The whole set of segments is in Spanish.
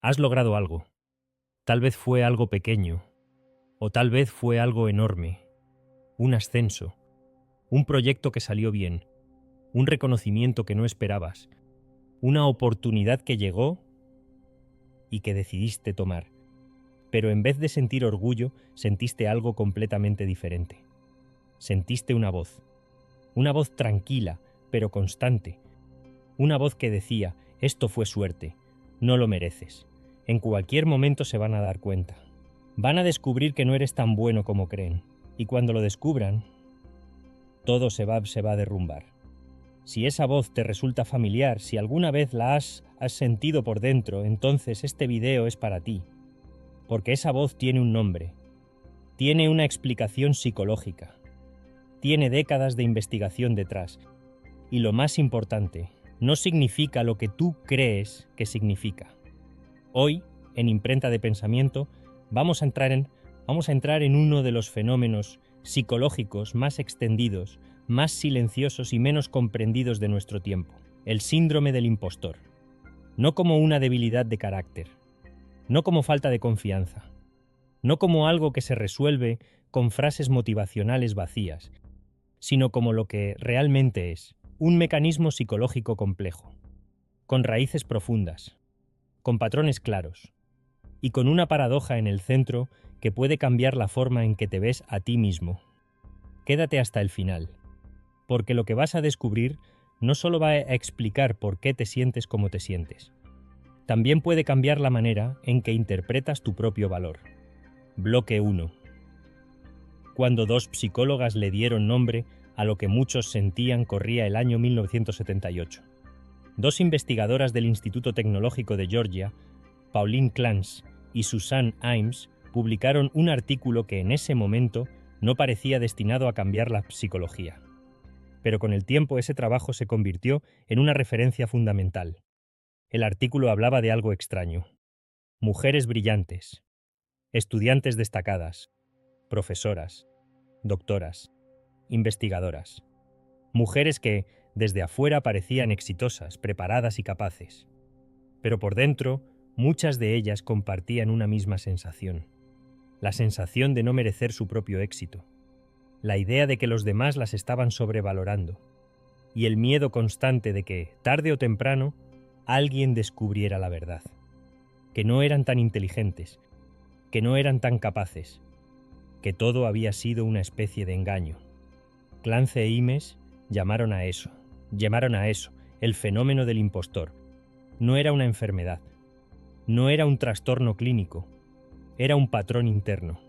Has logrado algo. Tal vez fue algo pequeño, o tal vez fue algo enorme. Un ascenso, un proyecto que salió bien, un reconocimiento que no esperabas, una oportunidad que llegó y que decidiste tomar. Pero en vez de sentir orgullo, sentiste algo completamente diferente. Sentiste una voz tranquila, pero constante, una voz que decía, esto fue suerte, no lo mereces. En cualquier momento se van a dar cuenta. Van a descubrir que no eres tan bueno como creen, y cuando lo descubran, todo se va a derrumbar. Si esa voz te resulta familiar, si alguna vez la has sentido por dentro, entonces este video es para ti, porque esa voz tiene un nombre, tiene una explicación psicológica, tiene décadas de investigación detrás, y lo más importante, no significa lo que tú crees que significa. Hoy, en Imprenta de Pensamiento, vamos a entrar en uno de los fenómenos psicológicos más extendidos, más silenciosos y menos comprendidos de nuestro tiempo, el síndrome del impostor. No como una debilidad de carácter, no como falta de confianza, no como algo que se resuelve con frases motivacionales vacías, sino como lo que realmente es, un mecanismo psicológico complejo, con raíces profundas, con patrones claros, y con una paradoja en el centro que puede cambiar la forma en que te ves a ti mismo. Quédate hasta el final, porque lo que vas a descubrir no solo va a explicar por qué te sientes como te sientes, también puede cambiar la manera en que interpretas tu propio valor. Bloque 1. Cuando dos psicólogas le dieron nombre a lo que muchos sentían corría el año 1978. Dos investigadoras del Instituto Tecnológico de Georgia, Pauline Clance y Suzanne Imes, publicaron un artículo que en ese momento no parecía destinado a cambiar la psicología. Pero con el tiempo ese trabajo se convirtió en una referencia fundamental. El artículo hablaba de algo extraño. Mujeres brillantes, estudiantes destacadas, profesoras, doctoras, investigadoras. Mujeres que, desde afuera, parecían exitosas, preparadas y capaces. Pero por dentro, muchas de ellas compartían una misma sensación. La sensación de no merecer su propio éxito. La idea de que los demás las estaban sobrevalorando. Y el miedo constante de que, tarde o temprano, alguien descubriera la verdad. Que no eran tan inteligentes, que no eran tan capaces, que todo había sido una especie de engaño. Clance e Imes llamaron a eso, el fenómeno del impostor. No era una enfermedad, no era un trastorno clínico, era un patrón interno,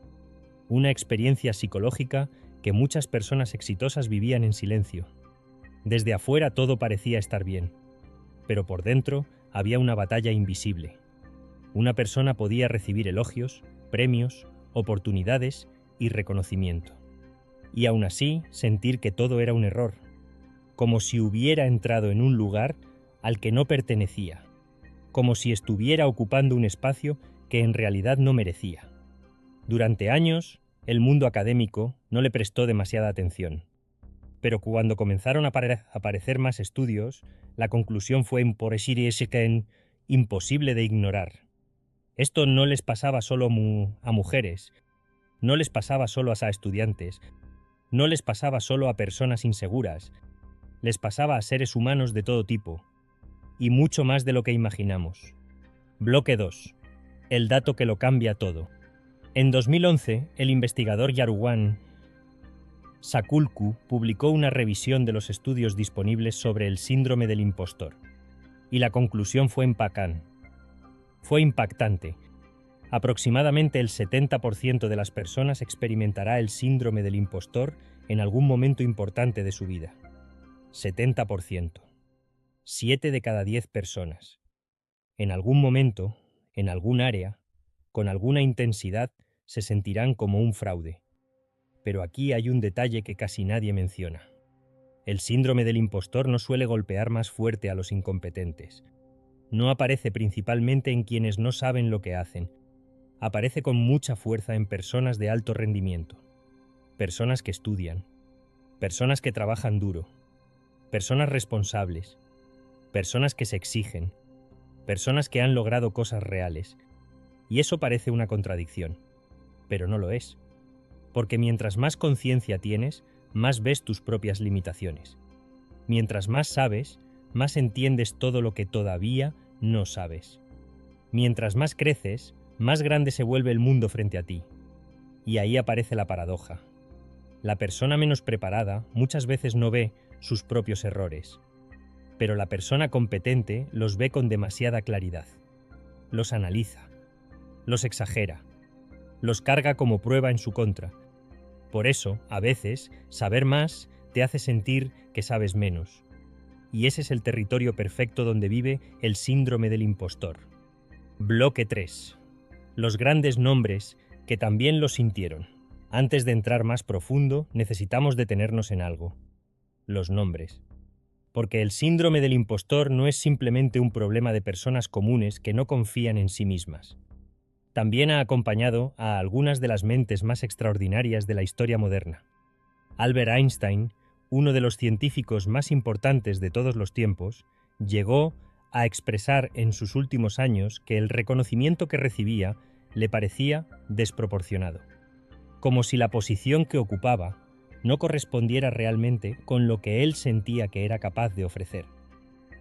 una experiencia psicológica que muchas personas exitosas vivían en silencio. Desde afuera todo parecía estar bien, pero por dentro había una batalla invisible. Una persona podía recibir elogios, premios, oportunidades y reconocimiento. Y aún así sentir que todo era un error, como si hubiera entrado en un lugar al que no pertenecía, como si estuviera ocupando un espacio que en realidad no merecía. Durante años, el mundo académico no le prestó demasiada atención, pero cuando comenzaron a aparecer más estudios, la conclusión fue imposible de ignorar. Esto no les pasaba solo a mujeres, no les pasaba solo a estudiantes, no les pasaba solo a personas inseguras, les pasaba a seres humanos de todo tipo, y mucho más de lo que imaginamos. Bloque 2. El dato que lo cambia todo. En 2011, el investigador Yaruwan Sakulku publicó una revisión de los estudios disponibles sobre el síndrome del impostor, y la conclusión fue impactante. Aproximadamente el 70% de las personas experimentará el síndrome del impostor en algún momento importante de su vida. 70%. 7 de cada 10 personas. En algún momento, en algún área, con alguna intensidad, se sentirán como un fraude. Pero aquí hay un detalle que casi nadie menciona. El síndrome del impostor no suele golpear más fuerte a los incompetentes. No aparece principalmente en quienes no saben lo que hacen. Aparece con mucha fuerza en personas de alto rendimiento, personas que estudian, personas que trabajan duro, personas responsables, personas que se exigen, personas que han logrado cosas reales. Y eso parece una contradicción, pero no lo es. Porque mientras más conciencia tienes, más ves tus propias limitaciones. Mientras más sabes, más entiendes todo lo que todavía no sabes. Mientras más creces, más grande se vuelve el mundo frente a ti. Y ahí aparece la paradoja. La persona menos preparada muchas veces no ve sus propios errores, pero la persona competente los ve con demasiada claridad. Los analiza, los exagera, los carga como prueba en su contra. Por eso, a veces, saber más te hace sentir que sabes menos. Y ese es el territorio perfecto donde vive el síndrome del impostor. Bloque 3. Los grandes nombres que también lo sintieron. Antes de entrar más profundo, necesitamos detenernos en algo. Los nombres. Porque el síndrome del impostor no es simplemente un problema de personas comunes que no confían en sí mismas. También ha acompañado a algunas de las mentes más extraordinarias de la historia moderna. Albert Einstein, uno de los científicos más importantes de todos los tiempos, llegó a expresar en sus últimos años que el reconocimiento que recibía le parecía desproporcionado, como si la posición que ocupaba no correspondiera realmente con lo que él sentía que era capaz de ofrecer.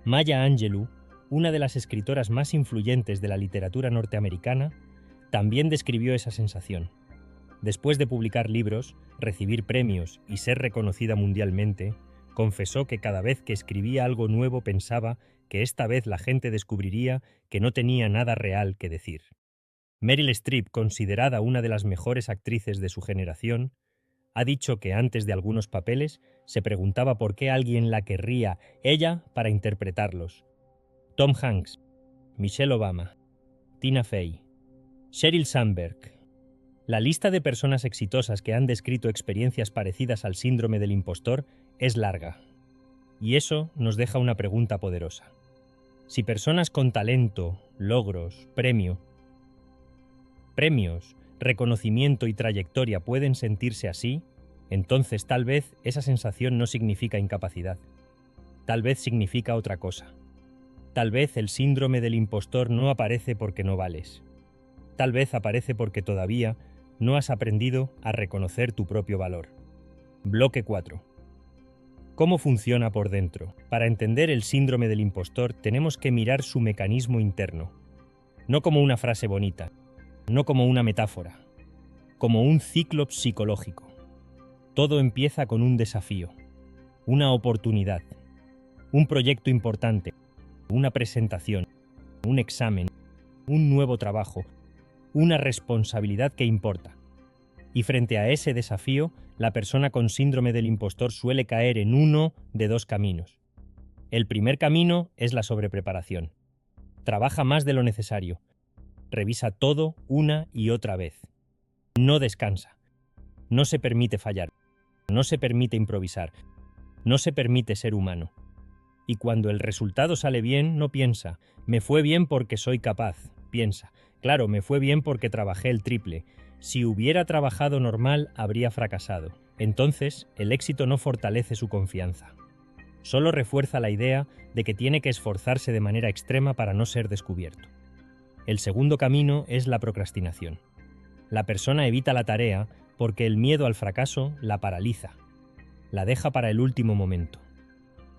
Maya Angelou, una de las escritoras más influyentes de la literatura norteamericana, también describió esa sensación. Después de publicar libros, recibir premios y ser reconocida mundialmente, confesó que cada vez que escribía algo nuevo pensaba que esta vez la gente descubriría que no tenía nada real que decir. Meryl Streep, considerada una de las mejores actrices de su generación, ha dicho que antes de algunos papeles se preguntaba por qué alguien la querría ella para interpretarlos. Tom Hanks, Michelle Obama, Tina Fey, Sheryl Sandberg. La lista de personas exitosas que han descrito experiencias parecidas al síndrome del impostor es larga. Y eso nos deja una pregunta poderosa. Si personas con talento, logros, premios, reconocimiento y trayectoria pueden sentirse así, entonces tal vez esa sensación no significa incapacidad. Tal vez significa otra cosa. Tal vez el síndrome del impostor no aparece porque no vales. Tal vez aparece porque todavía no has aprendido a reconocer tu propio valor. Bloque 4. ¿Cómo funciona por dentro? Para entender el síndrome del impostor tenemos que mirar su mecanismo interno. No como una frase bonita, no como una metáfora, como un ciclo psicológico. Todo empieza con un desafío, una oportunidad, un proyecto importante, una presentación, un examen, un nuevo trabajo, una responsabilidad que importa. Y frente a ese desafío, la persona con síndrome del impostor suele caer en uno de dos caminos. El primer camino es la sobrepreparación. Trabaja más de lo necesario. Revisa todo una y otra vez. No descansa. No se permite fallar. No se permite improvisar. No se permite ser humano. Y cuando el resultado sale bien, no piensa, me fue bien porque soy capaz. Piensa, claro, me fue bien porque trabajé el triple. Si hubiera trabajado normal, habría fracasado. Entonces, el éxito no fortalece su confianza. Solo refuerza la idea de que tiene que esforzarse de manera extrema para no ser descubierto. El segundo camino es la procrastinación. La persona evita la tarea porque el miedo al fracaso la paraliza. La deja para el último momento.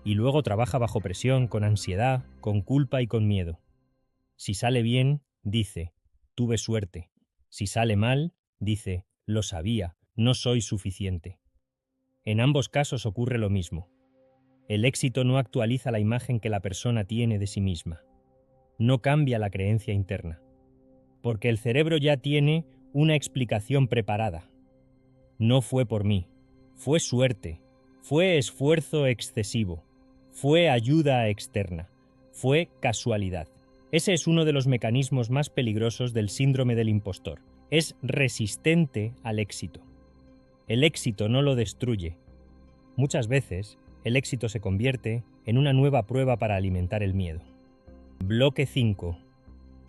Y luego trabaja bajo presión, con ansiedad, con culpa y con miedo. Si sale bien, dice, tuve suerte. Si sale mal, dice, lo sabía, no soy suficiente. En ambos casos ocurre lo mismo. El éxito no actualiza la imagen que la persona tiene de sí misma. No cambia la creencia interna. Porque el cerebro ya tiene una explicación preparada. No fue por mí, fue suerte, fue esfuerzo excesivo, fue ayuda externa, fue casualidad. Ese es uno de los mecanismos más peligrosos del síndrome del impostor. Es resistente al éxito. El éxito no lo destruye. Muchas veces, el éxito se convierte en una nueva prueba para alimentar el miedo. Bloque 5.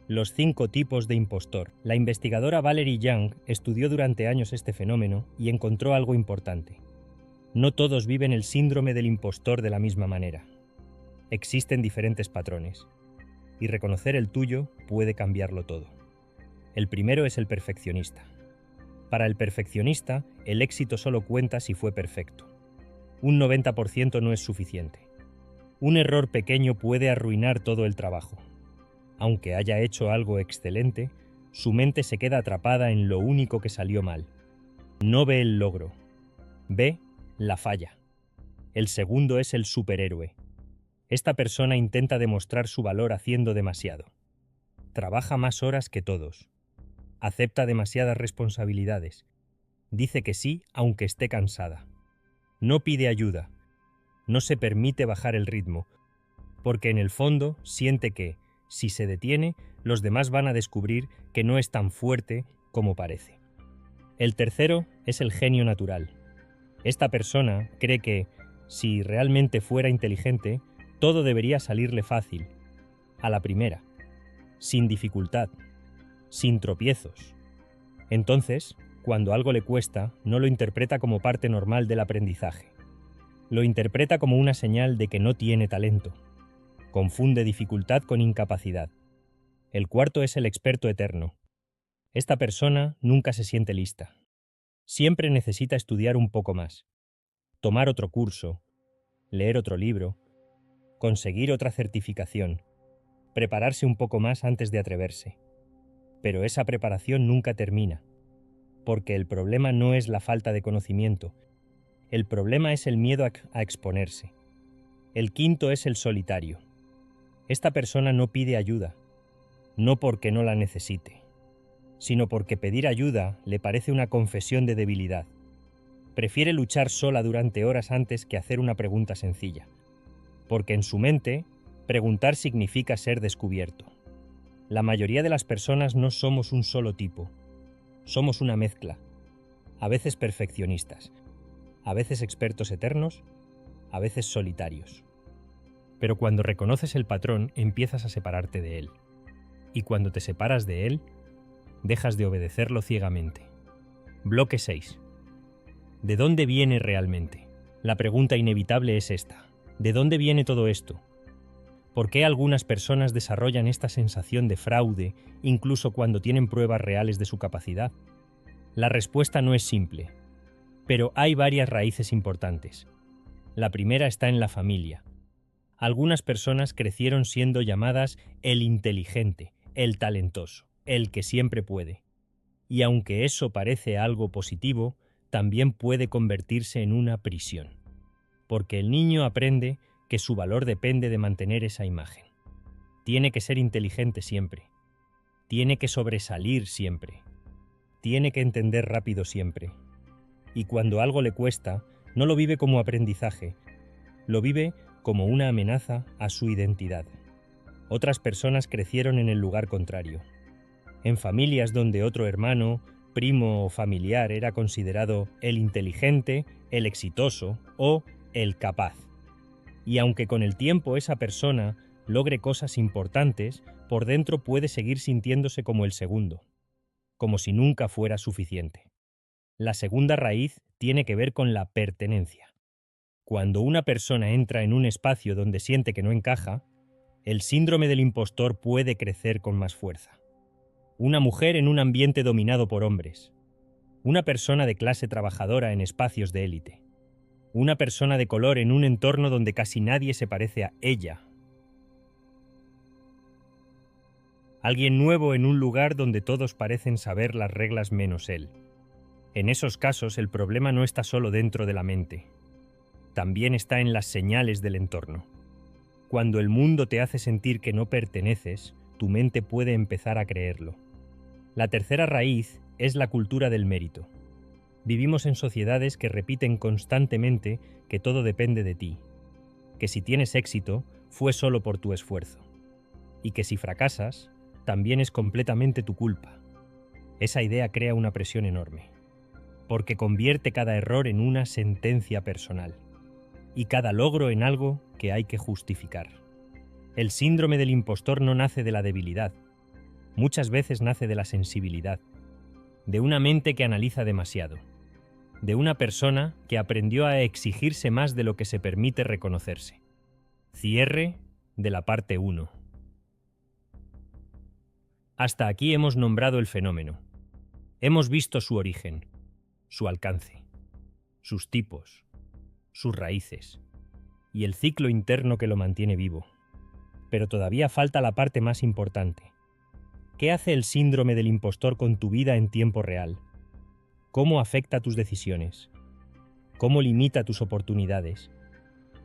Los 5 tipos de impostor. La investigadora Valerie Young estudió durante años este fenómeno y encontró algo importante. No todos viven el síndrome del impostor de la misma manera. Existen diferentes patrones. y reconocer el tuyo puede cambiarlo todo. El primero es el perfeccionista. Para el perfeccionista, el éxito solo cuenta si fue perfecto. Un 90% no es suficiente. Un error pequeño puede arruinar todo el trabajo. Aunque haya hecho algo excelente, su mente se queda atrapada en lo único que salió mal. No ve el logro, ve la falla. El segundo es el superhéroe. Esta persona intenta demostrar su valor haciendo demasiado. Trabaja más horas que todos. Acepta demasiadas responsabilidades. Dice que sí aunque esté cansada. No pide ayuda. No se permite bajar el ritmo, porque en el fondo siente que, si se detiene, los demás van a descubrir que no es tan fuerte como parece. El tercero es el genio natural. Esta persona cree que, si realmente fuera inteligente, todo debería salirle fácil, a la primera, sin dificultad, sin tropiezos. Entonces, cuando algo le cuesta, no lo interpreta como parte normal del aprendizaje. Lo interpreta como una señal de que no tiene talento. Confunde dificultad con incapacidad. El cuarto es el experto eterno. Esta persona nunca se siente lista. Siempre necesita estudiar un poco más, tomar otro curso, leer otro libro, conseguir otra certificación, prepararse un poco más antes de atreverse. Pero esa preparación nunca termina, porque el problema no es la falta de conocimiento, el problema es el miedo a exponerse. El quinto es el solitario. Esta persona no pide ayuda, no porque no la necesite, sino porque pedir ayuda le parece una confesión de debilidad. Prefiere luchar sola durante horas antes que hacer una pregunta sencilla, porque en su mente, preguntar significa ser descubierto. La mayoría de las personas no somos un solo tipo, somos una mezcla, a veces perfeccionistas, a veces expertos eternos, a veces solitarios. Pero cuando reconoces el patrón, empiezas a separarte de él. Y cuando te separas de él, dejas de obedecerlo ciegamente. Bloque 6. ¿De dónde viene realmente? La pregunta inevitable es esta. ¿De dónde viene todo esto? ¿Por qué algunas personas desarrollan esta sensación de fraude incluso cuando tienen pruebas reales de su capacidad? La respuesta no es simple, pero hay varias raíces importantes. La primera está en la familia. Algunas personas crecieron siendo llamadas el inteligente, el talentoso, el que siempre puede. Y aunque eso parece algo positivo, también puede convertirse en una prisión, porque el niño aprende que su valor depende de mantener esa imagen. Tiene que ser inteligente siempre. Tiene que sobresalir siempre. Tiene que entender rápido siempre. Y cuando algo le cuesta, no lo vive como aprendizaje, lo vive como una amenaza a su identidad. Otras personas crecieron en el lugar contrario, en familias donde otro hermano, primo o familiar era considerado el inteligente, el exitoso o el capaz. Y aunque con el tiempo esa persona logre cosas importantes, por dentro puede seguir sintiéndose como el segundo, como si nunca fuera suficiente. La segunda raíz tiene que ver con la pertenencia. Cuando una persona entra en un espacio donde siente que no encaja, el síndrome del impostor puede crecer con más fuerza. Una mujer en un ambiente dominado por hombres. Una persona de clase trabajadora en espacios de élite. Una persona de color en un entorno donde casi nadie se parece a ella. Alguien nuevo en un lugar donde todos parecen saber las reglas menos él. En esos casos el problema no está solo dentro de la mente. También está en las señales del entorno. Cuando el mundo te hace sentir que no perteneces, tu mente puede empezar a creerlo. La tercera raíz es la cultura del mérito. Vivimos en sociedades que repiten constantemente que todo depende de ti, que si tienes éxito fue solo por tu esfuerzo, y que si fracasas, también es completamente tu culpa. Esa idea crea una presión enorme, porque convierte cada error en una sentencia personal, y cada logro en algo que hay que justificar. El síndrome del impostor no nace de la debilidad, muchas veces nace de la sensibilidad, de una mente que analiza demasiado, de una persona que aprendió a exigirse más de lo que se permite reconocerse. Cierre de la parte 1. Hasta aquí hemos nombrado el fenómeno. Hemos visto su origen, su alcance, sus tipos, sus raíces y el ciclo interno que lo mantiene vivo. Pero todavía falta la parte más importante. ¿Qué hace el síndrome del impostor con tu vida en tiempo real? ¿Cómo afecta tus decisiones? ¿Cómo limita tus oportunidades?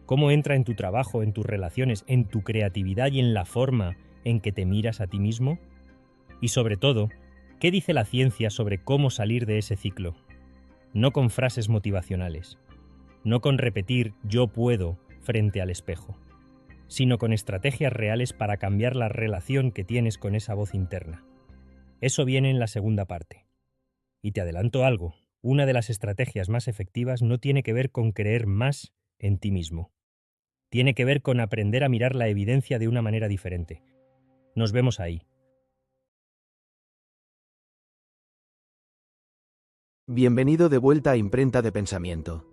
¿Cómo entra en tu trabajo, en tus relaciones, en tu creatividad y en la forma en que te miras a ti mismo? Y sobre todo, ¿qué dice la ciencia sobre cómo salir de ese ciclo? No con frases motivacionales, no con repetir "yo puedo" frente al espejo, sino con estrategias reales para cambiar la relación que tienes con esa voz interna. Eso viene en la segunda parte. Y te adelanto algo, una de las estrategias más efectivas no tiene que ver con creer más en ti mismo. Tiene que ver con aprender a mirar la evidencia de una manera diferente. Nos vemos ahí. Bienvenido de vuelta a Imprenta de Pensamiento.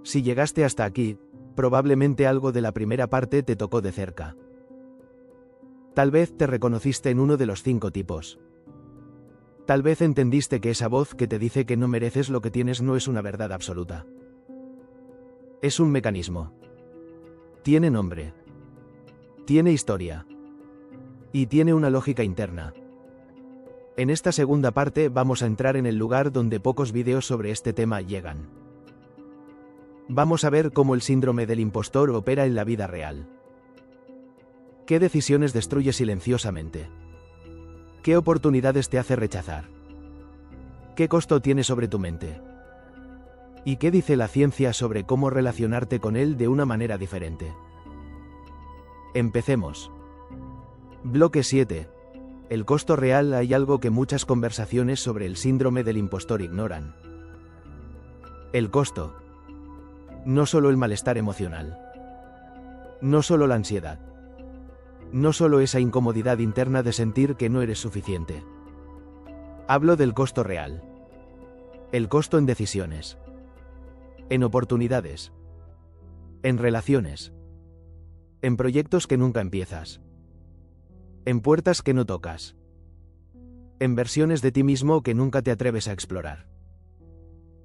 Si llegaste hasta aquí, probablemente algo de la primera parte te tocó de cerca. Tal vez te reconociste en uno de los 5 tipos. Tal vez entendiste que esa voz que te dice que no mereces lo que tienes no es una verdad absoluta. Es un mecanismo. Tiene nombre. Tiene historia. Y tiene una lógica interna. En esta segunda parte vamos a entrar en el lugar donde pocos vídeos sobre este tema llegan. Vamos a ver cómo el síndrome del impostor opera en la vida real. ¿Qué decisiones destruye silenciosamente? ¿Qué oportunidades te hace rechazar? ¿Qué costo tiene sobre tu mente? ¿Y qué dice la ciencia sobre cómo relacionarte con él de una manera diferente? Empecemos. Bloque 7. El costo real. Hay algo que muchas conversaciones sobre el síndrome del impostor ignoran. El costo. No solo el malestar emocional. No solo la ansiedad. No solo esa incomodidad interna de sentir que no eres suficiente. Hablo del costo real. El costo en decisiones. En oportunidades. En relaciones. En proyectos que nunca empiezas. En puertas que no tocas. En versiones de ti mismo que nunca te atreves a explorar.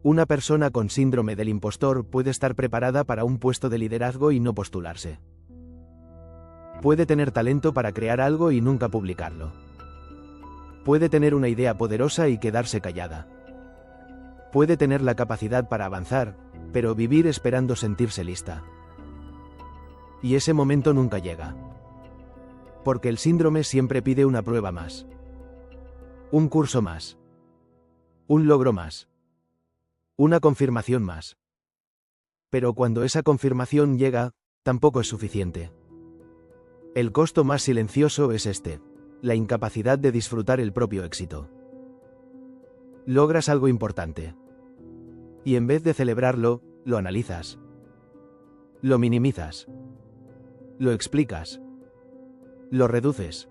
Una persona con síndrome del impostor puede estar preparada para un puesto de liderazgo y no postularse. Puede tener talento para crear algo y nunca publicarlo. Puede tener una idea poderosa y quedarse callada. Puede tener la capacidad para avanzar, pero vivir esperando sentirse lista. Y ese momento nunca llega. Porque el síndrome siempre pide una prueba más. Un curso más. Un logro más. Una confirmación más. Pero cuando esa confirmación llega, tampoco es suficiente. El costo más silencioso es este, la incapacidad de disfrutar el propio éxito. Logras algo importante. Y en vez de celebrarlo, lo analizas. Lo minimizas. Lo explicas. Lo reduces.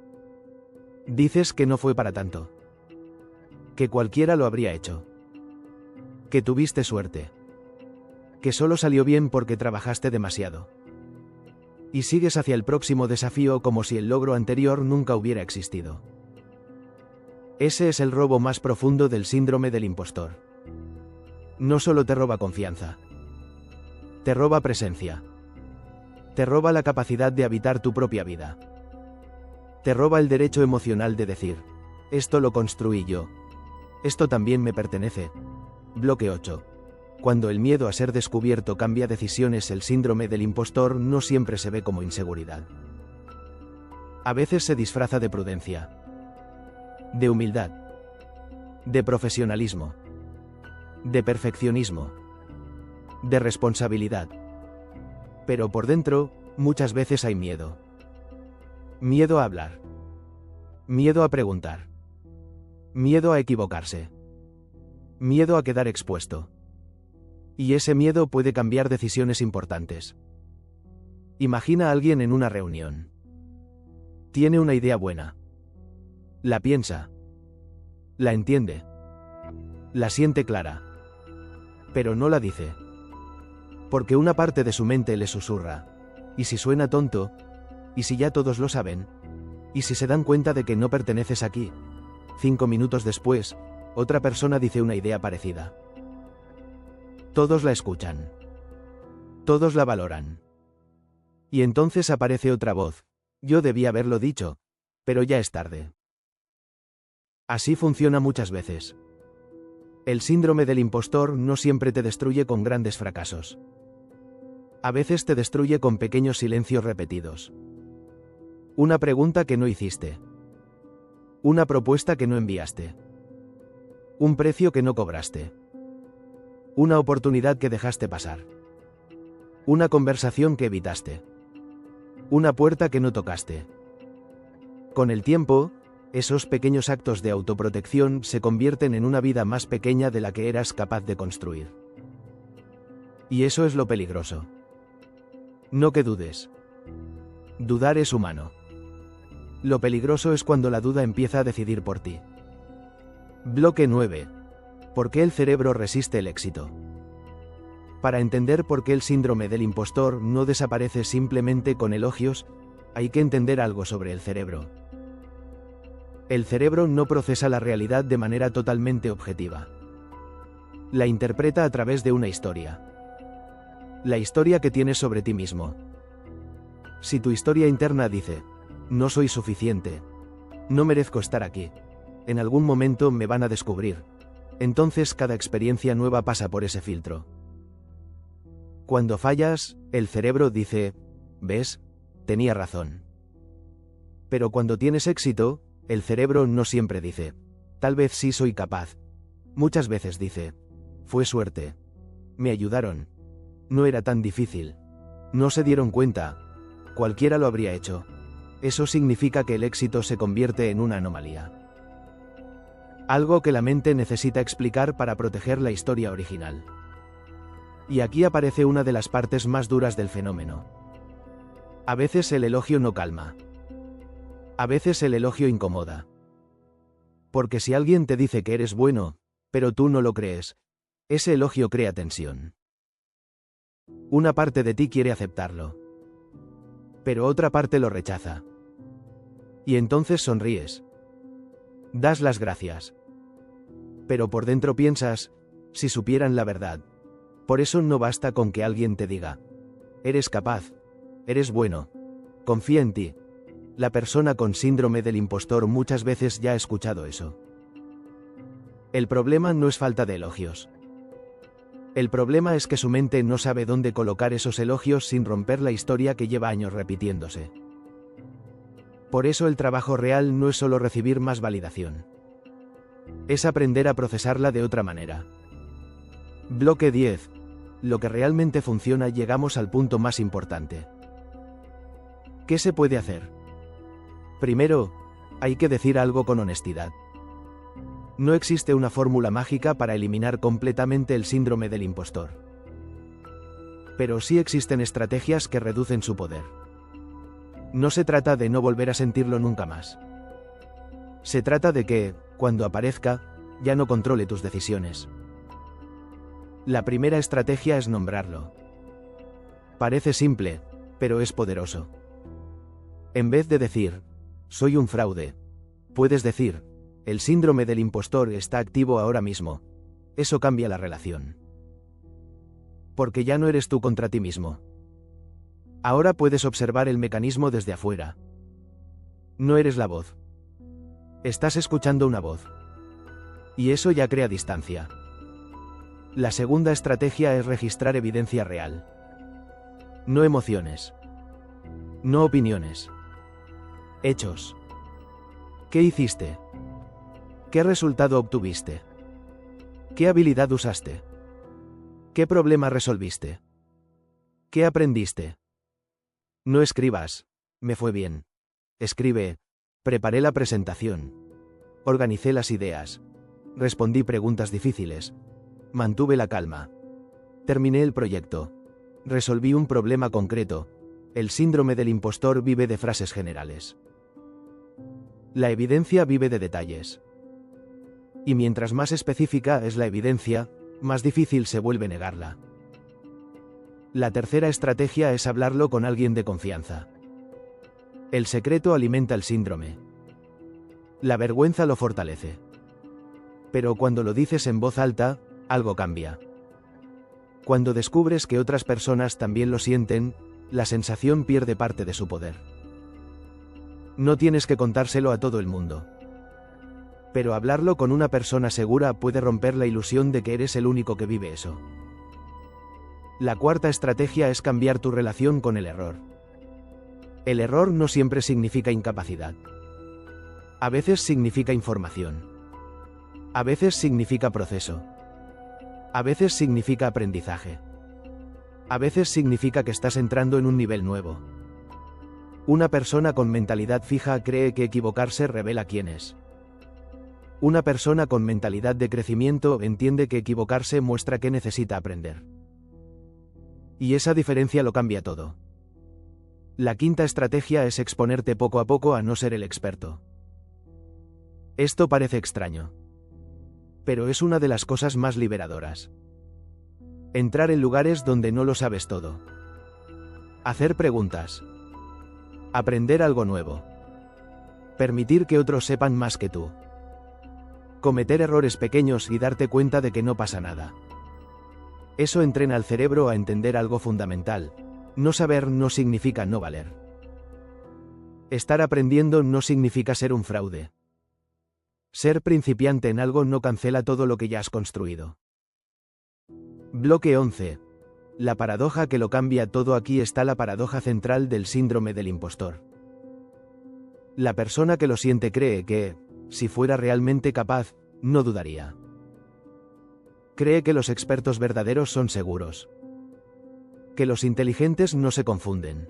Dices que no fue para tanto. Que cualquiera lo habría hecho. Que tuviste suerte. Que solo salió bien porque trabajaste demasiado. Y sigues hacia el próximo desafío como si el logro anterior nunca hubiera existido. Ese es el robo más profundo del síndrome del impostor. No solo te roba confianza. Te roba presencia. Te roba la capacidad de habitar tu propia vida. Te roba el derecho emocional de decir, esto lo construí yo. Esto también me pertenece. Bloque 8. Cuando el miedo a ser descubierto cambia decisiones, el síndrome del impostor no siempre se ve como inseguridad. A veces se disfraza de prudencia. De humildad. De profesionalismo. De perfeccionismo. De responsabilidad. Pero por dentro, muchas veces hay miedo. Miedo a hablar. Miedo a preguntar. Miedo a equivocarse. Miedo a quedar expuesto. Y ese miedo puede cambiar decisiones importantes. Imagina a alguien en una reunión. Tiene una idea buena. La piensa. La entiende. La siente clara. Pero no la dice. Porque una parte de su mente le susurra. ¿Y si suena tonto? ¿Y si ya todos lo saben? ¿Y si se dan cuenta de que no perteneces aquí? 5 minutos después, otra persona dice una idea parecida. Todos la escuchan. Todos la valoran. Y entonces aparece otra voz. Yo debía haberlo dicho, pero ya es tarde. Así funciona muchas veces. El síndrome del impostor no siempre te destruye con grandes fracasos. A veces te destruye con pequeños silencios repetidos. Una pregunta que no hiciste. Una propuesta que no enviaste. Un precio que no cobraste. Una oportunidad que dejaste pasar. Una conversación que evitaste. Una puerta que no tocaste. Con el tiempo, esos pequeños actos de autoprotección se convierten en una vida más pequeña de la que eras capaz de construir. Y eso es lo peligroso. No que dudes. Dudar es humano. Lo peligroso es cuando la duda empieza a decidir por ti. Bloque 9. ¿Por qué el cerebro resiste el éxito? Para entender por qué el síndrome del impostor no desaparece simplemente con elogios, hay que entender algo sobre el cerebro. El cerebro no procesa la realidad de manera totalmente objetiva. La interpreta a través de una historia. La historia que tienes sobre ti mismo. Si tu historia interna dice, no soy suficiente, no merezco estar aquí, en algún momento me van a descubrir, entonces cada experiencia nueva pasa por ese filtro. Cuando fallas, el cerebro dice, ¿ves? Tenía razón. Pero cuando tienes éxito, el cerebro no siempre dice, tal vez sí soy capaz. Muchas veces dice, fue suerte. Me ayudaron. No era tan difícil. No se dieron cuenta. Cualquiera lo habría hecho. Eso significa que el éxito se convierte en una anomalía. Algo que la mente necesita explicar para proteger la historia original. Y aquí aparece una de las partes más duras del fenómeno. A veces el elogio no calma. A veces el elogio incomoda. Porque si alguien te dice que eres bueno, pero tú no lo crees, ese elogio crea tensión. Una parte de ti quiere aceptarlo. Pero otra parte lo rechaza. Y entonces sonríes. Das las gracias. Pero por dentro piensas, si supieran la verdad. Por eso no basta con que alguien te diga, eres capaz, eres bueno, confía en ti. La persona con síndrome del impostor muchas veces ya ha escuchado eso. El problema no es falta de elogios. El problema es que su mente no sabe dónde colocar esos elogios sin romper la historia que lleva años repitiéndose. Por eso el trabajo real no es solo recibir más validación. Es aprender a procesarla de otra manera. Bloque 10. Lo que realmente funciona. Llegamos al punto más importante. ¿Qué se puede hacer? Primero, hay que decir algo con honestidad. No existe una fórmula mágica para eliminar completamente el síndrome del impostor. Pero sí existen estrategias que reducen su poder. No se trata de no volver a sentirlo nunca más. Se trata de que, cuando aparezca, ya no controle tus decisiones. La primera estrategia es nombrarlo. Parece simple, pero es poderoso. En vez de decir, soy un fraude, puedes decir, el síndrome del impostor está activo ahora mismo. Eso cambia la relación. Porque ya no eres tú contra ti mismo. Ahora puedes observar el mecanismo desde afuera. No eres la voz. Estás escuchando una voz. Y eso ya crea distancia. La segunda estrategia es registrar evidencia real. No emociones. No opiniones. Hechos. ¿Qué hiciste? ¿Qué resultado obtuviste? ¿Qué habilidad usaste? ¿Qué problema resolviste? ¿Qué aprendiste? No escribas, me fue bien. Escribe, preparé la presentación. Organicé las ideas. Respondí preguntas difíciles. Mantuve la calma. Terminé el proyecto. Resolví un problema concreto. El síndrome del impostor vive de frases generales. La evidencia vive de detalles. Y mientras más específica es la evidencia, más difícil se vuelve negarla. La tercera estrategia es hablarlo con alguien de confianza. El secreto alimenta el síndrome. La vergüenza lo fortalece. Pero cuando lo dices en voz alta, algo cambia. Cuando descubres que otras personas también lo sienten, la sensación pierde parte de su poder. No tienes que contárselo a todo el mundo. Pero hablarlo con una persona segura puede romper la ilusión de que eres el único que vive eso. La cuarta estrategia es cambiar tu relación con el error. El error no siempre significa incapacidad. A veces significa información. A veces significa proceso. A veces significa aprendizaje. A veces significa que estás entrando en un nivel nuevo. Una persona con mentalidad fija cree que equivocarse revela quién es. Una persona con mentalidad de crecimiento entiende que equivocarse muestra que necesita aprender. Y esa diferencia lo cambia todo. La quinta estrategia es exponerte poco a poco a no ser el experto. Esto parece extraño. Pero es una de las cosas más liberadoras. Entrar en lugares donde no lo sabes todo. Hacer preguntas. Aprender algo nuevo. Permitir que otros sepan más que tú. Cometer errores pequeños y darte cuenta de que no pasa nada. Eso entrena al cerebro a entender algo fundamental. No saber no significa no valer. Estar aprendiendo no significa ser un fraude. Ser principiante en algo no cancela todo lo que ya has construido. Bloque 11. La paradoja que lo cambia todo. Aquí está la paradoja central del síndrome del impostor. La persona que lo siente cree que, si fuera realmente capaz, no dudaría. Cree que los expertos verdaderos son seguros. Que los inteligentes no se confunden.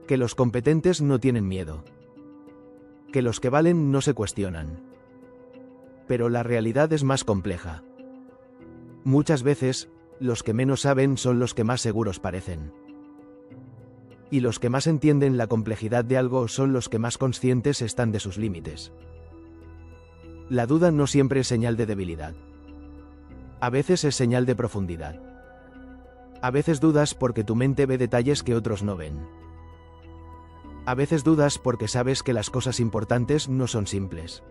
Que los competentes no tienen miedo. Que los que valen no se cuestionan. Pero la realidad es más compleja. Muchas veces, los que menos saben son los que más seguros parecen. Y los que más entienden la complejidad de algo son los que más conscientes están de sus límites. La duda no siempre es señal de debilidad. A veces es señal de profundidad. A veces dudas porque tu mente ve detalles que otros no ven. A veces dudas porque sabes que las cosas importantes no son simples.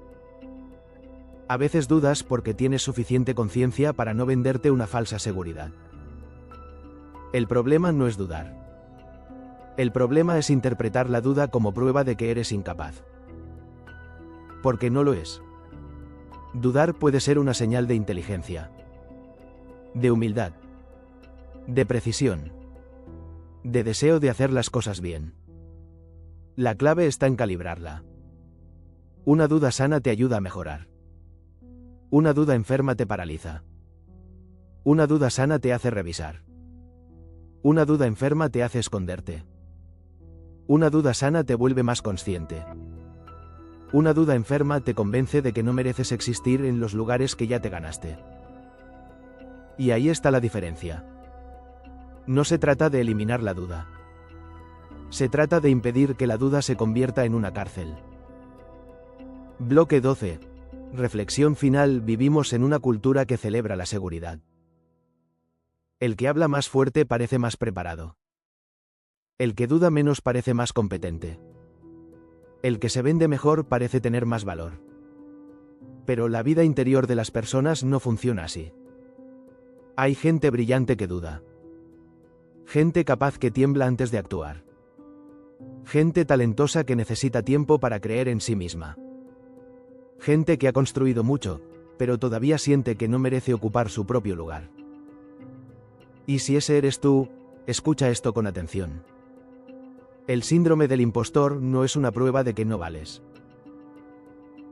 A veces dudas porque tienes suficiente conciencia para no venderte una falsa seguridad. El problema no es dudar. El problema es interpretar la duda como prueba de que eres incapaz. Porque no lo es. Dudar puede ser una señal de inteligencia, de humildad, de precisión, de deseo de hacer las cosas bien. La clave está en calibrarla. Una duda sana te ayuda a mejorar. Una duda enferma te paraliza. Una duda sana te hace revisar. Una duda enferma te hace esconderte. Una duda sana te vuelve más consciente. Una duda enferma te convence de que no mereces existir en los lugares que ya te ganaste. Y ahí está la diferencia. No se trata de eliminar la duda. Se trata de impedir que la duda se convierta en una cárcel. Bloque 12. Reflexión final. Vivimos en una cultura que celebra la seguridad. El que habla más fuerte parece más preparado. El que duda menos parece más competente. El que se vende mejor parece tener más valor. Pero la vida interior de las personas no funciona así. Hay gente brillante que duda. Gente capaz que tiembla antes de actuar. Gente talentosa que necesita tiempo para creer en sí misma. Gente que ha construido mucho, pero todavía siente que no merece ocupar su propio lugar. Y si ese eres tú, escucha esto con atención. El síndrome del impostor no es una prueba de que no vales.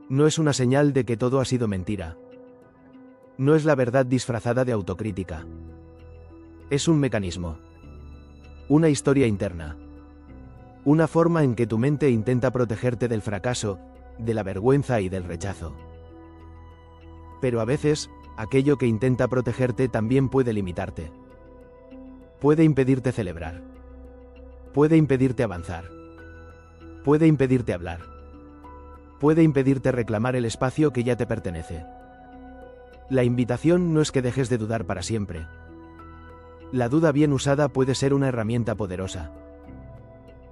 No es una señal de que todo ha sido mentira. No es la verdad disfrazada de autocrítica. Es un mecanismo. Una historia interna. Una forma en que tu mente intenta protegerte del fracaso, de la vergüenza y del rechazo. Pero a veces, aquello que intenta protegerte también puede limitarte. Puede impedirte celebrar. Puede impedirte avanzar. Puede impedirte hablar. Puede impedirte reclamar el espacio que ya te pertenece. La invitación no es que dejes de dudar para siempre. La duda bien usada puede ser una herramienta poderosa.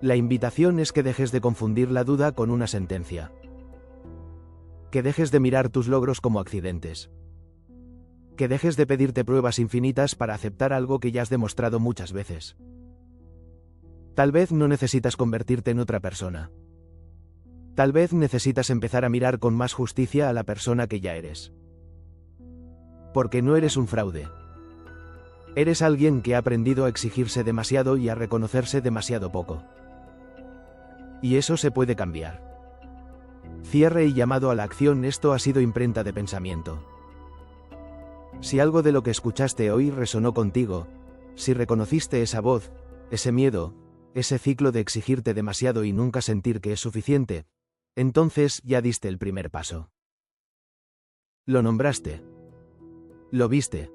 La invitación es que dejes de confundir la duda con una sentencia. Que dejes de mirar tus logros como accidentes. Que dejes de pedirte pruebas infinitas para aceptar algo que ya has demostrado muchas veces. Tal vez no necesitas convertirte en otra persona. Tal vez necesitas empezar a mirar con más justicia a la persona que ya eres. Porque no eres un fraude. Eres alguien que ha aprendido a exigirse demasiado y a reconocerse demasiado poco. Y eso se puede cambiar. Cierre y llamado a la acción. Esto ha sido Imprenta de Pensamiento. Si algo de lo que escuchaste hoy resonó contigo, si reconociste esa voz, ese miedo, ese ciclo de exigirte demasiado y nunca sentir que es suficiente, entonces ya diste el primer paso. Lo nombraste. Lo viste.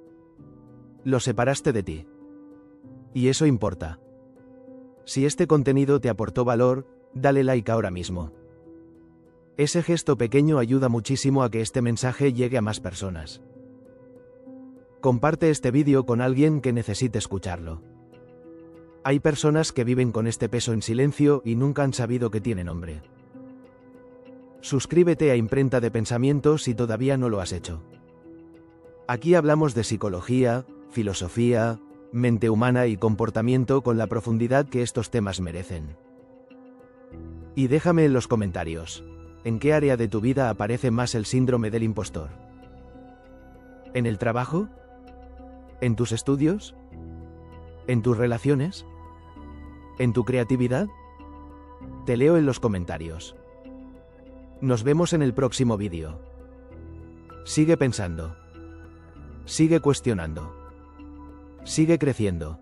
Lo separaste de ti. Y eso importa. Si este contenido te aportó valor, dale like ahora mismo. Ese gesto pequeño ayuda muchísimo a que este mensaje llegue a más personas. Comparte este vídeo con alguien que necesite escucharlo. Hay personas que viven con este peso en silencio y nunca han sabido que tiene nombre. Suscríbete a Imprenta de Pensamiento si todavía no lo has hecho. Aquí hablamos de psicología, filosofía, mente humana y comportamiento con la profundidad que estos temas merecen. Y déjame en los comentarios, ¿en qué área de tu vida aparece más el síndrome del impostor? ¿En el trabajo? ¿En tus estudios? ¿En tus relaciones? ¿En tu creatividad? Te leo en los comentarios. Nos vemos en el próximo vídeo. Sigue pensando. Sigue cuestionando. Sigue creciendo.